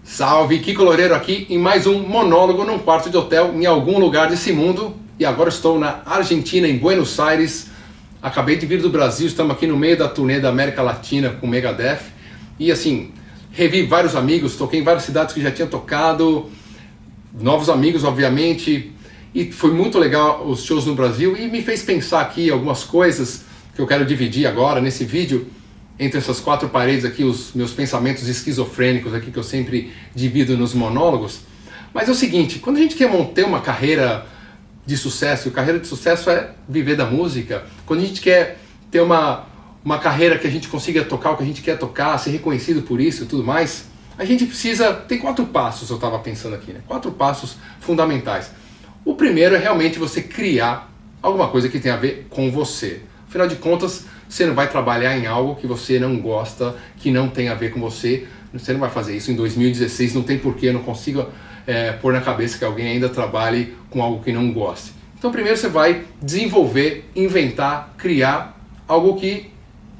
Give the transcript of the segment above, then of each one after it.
Salve, Kiko Loureiro aqui em mais um monólogo num quarto de hotel em algum lugar desse mundo. E agora estou na Argentina, em Buenos Aires. Acabei de vir do Brasil, estamos aqui no meio da turnê da América Latina com Megadeth. E assim, revi vários amigos, toquei em várias cidades que já tinha tocado, novos amigos obviamente. E foi muito legal os shows no Brasil e me fez pensar aqui algumas coisas que eu quero dividir agora nesse vídeo. Entre essas quatro paredes aqui, os meus pensamentos esquizofrênicos aqui que eu sempre divido nos monólogos. Mas é o seguinte, quando a gente quer manter uma carreira de sucesso, e carreira de sucesso é viver da música, quando a gente quer ter uma carreira que a gente consiga tocar o que a gente quer tocar, ser reconhecido por isso e tudo mais, a gente precisa, tem 4 passos, eu estava pensando aqui, né? 4 passos fundamentais. O primeiro é realmente você criar alguma coisa que tenha a ver com você. Afinal de contas, você não vai trabalhar em algo que você não gosta, que não tem a ver com você. Você não vai fazer isso em 2016, não tem porquê, eu não consigo pôr na cabeça que alguém ainda trabalhe com algo que não goste. Então primeiro você vai desenvolver, inventar, criar algo que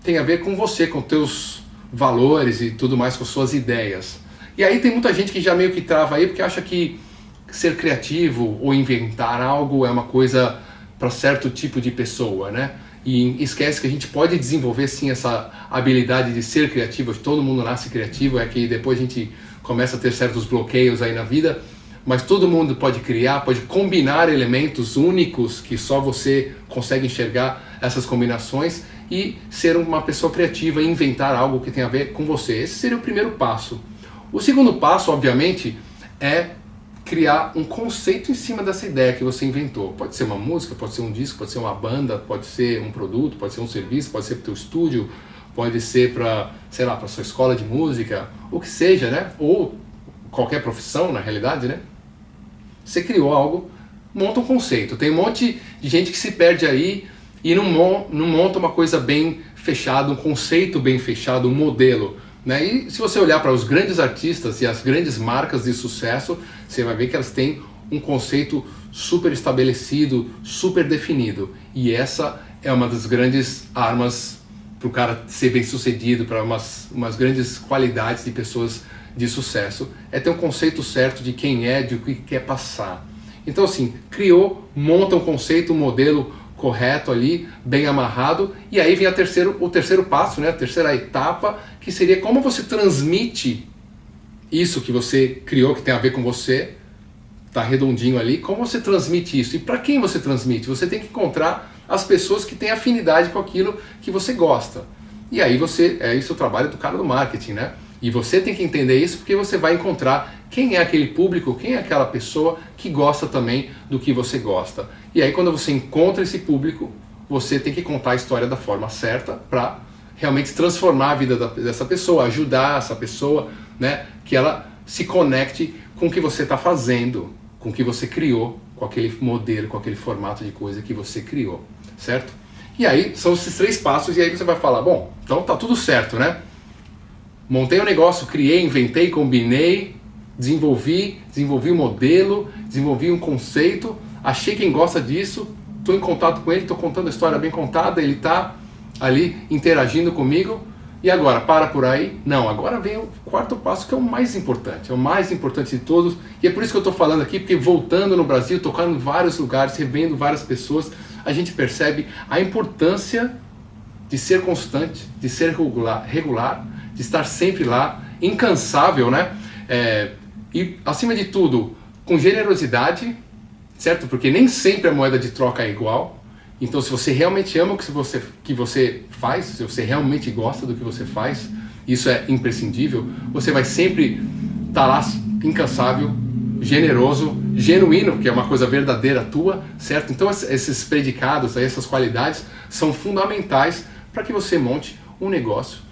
tem a ver com você, com teus valores e tudo mais, com suas ideias. E aí tem muita gente que já meio que trava aí porque acha que ser criativo ou inventar algo é uma coisa para certo tipo de pessoa, né? E esquece que a gente pode desenvolver sim essa habilidade de ser criativo. Todo mundo nasce criativo, é que depois a gente começa a ter certos bloqueios aí na vida, mas todo mundo pode criar, pode combinar elementos únicos que só você consegue enxergar essas combinações e ser uma pessoa criativa e inventar algo que tem a ver com você. Esse seria o primeiro passo. O segundo passo, obviamente, é criar um conceito em cima dessa ideia que você inventou. Pode ser uma música, pode ser um disco, pode ser uma banda, pode ser um produto, pode ser um serviço, pode ser para o teu estúdio, pode ser para, sei lá, para sua escola de música, o que seja, né? Ou qualquer profissão, na realidade, né? Você criou algo, monta um conceito. Tem um monte de gente que se perde aí e não monta uma coisa bem fechada, um conceito bem fechado, um modelo. Né? E se você olhar para os grandes artistas e as grandes marcas de sucesso, você vai ver que elas têm um conceito super estabelecido, super definido. E essa é uma das grandes armas para o cara ser bem sucedido, para umas grandes qualidades de pessoas de sucesso. É ter um conceito certo de quem é, de o que quer passar. Então assim, criou, monta um conceito, um modelo correto ali, bem amarrado, e aí vem o terceiro passo, né? A terceira etapa, que seria como você transmite isso que você criou, que tem a ver com você, tá redondinho ali, como você transmite isso, e para quem você transmite? Você tem que encontrar as pessoas que têm afinidade com aquilo que você gosta, e aí isso é o trabalho do cara do marketing, né? E você tem que entender isso porque você vai encontrar quem é aquele público, quem é aquela pessoa que gosta também do que você gosta. E aí quando você encontra esse público, você tem que contar a história da forma certa para realmente transformar a vida dessa pessoa, ajudar essa pessoa, né, que ela se conecte com o que você está fazendo, com o que você criou, com aquele modelo, com aquele formato de coisa que você criou, certo? E aí são esses 3 passos e aí você vai falar, bom, então tá tudo certo, né? Montei um negócio, criei, inventei, combinei, desenvolvi um modelo, desenvolvi um conceito, achei quem gosta disso, estou em contato com ele, estou contando a história bem contada, ele está ali interagindo comigo, e agora, para por aí? Não, agora vem o 4º passo que é o mais importante de todos, e é por isso que eu estou falando aqui, porque voltando no Brasil, tocando em vários lugares, revendo várias pessoas, a gente percebe a importância de ser constante, de ser regular, de estar sempre lá, incansável, né? E acima de tudo, com generosidade, certo? Porque nem sempre a moeda de troca é igual. Então se você realmente ama o que você faz, se você realmente gosta do que você faz, isso é imprescindível, você vai sempre estar lá incansável, generoso, genuíno, que é uma coisa verdadeira tua, certo? Então esses predicados, essas qualidades são fundamentais para que você monte um negócio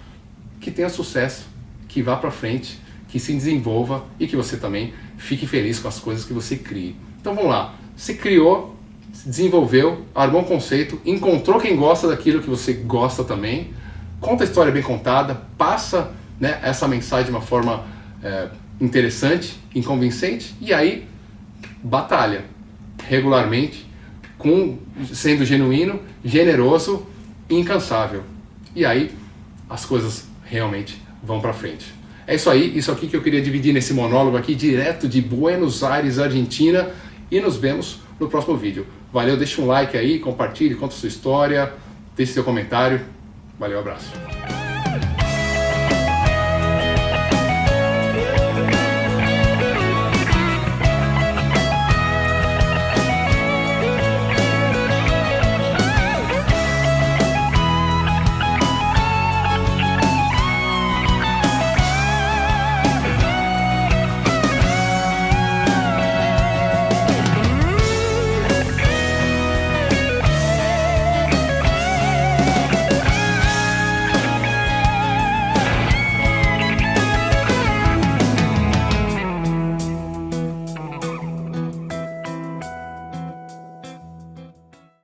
que tenha sucesso, que vá para frente, que se desenvolva e que você também fique feliz com as coisas que você crie. Então vamos lá, você criou, se desenvolveu, armou um conceito, encontrou quem gosta daquilo que você gosta também, conta a história bem contada, passa, né, essa mensagem de uma forma interessante, convincente, e aí batalha regularmente, sendo genuíno, generoso e incansável. E aí as coisas realmente vão para frente. É isso aí, isso aqui que eu queria dividir nesse monólogo aqui, direto de Buenos Aires, Argentina, e nos vemos no próximo vídeo. Valeu, deixa um like aí, compartilhe, conta sua história, deixe seu comentário. Valeu, abraço.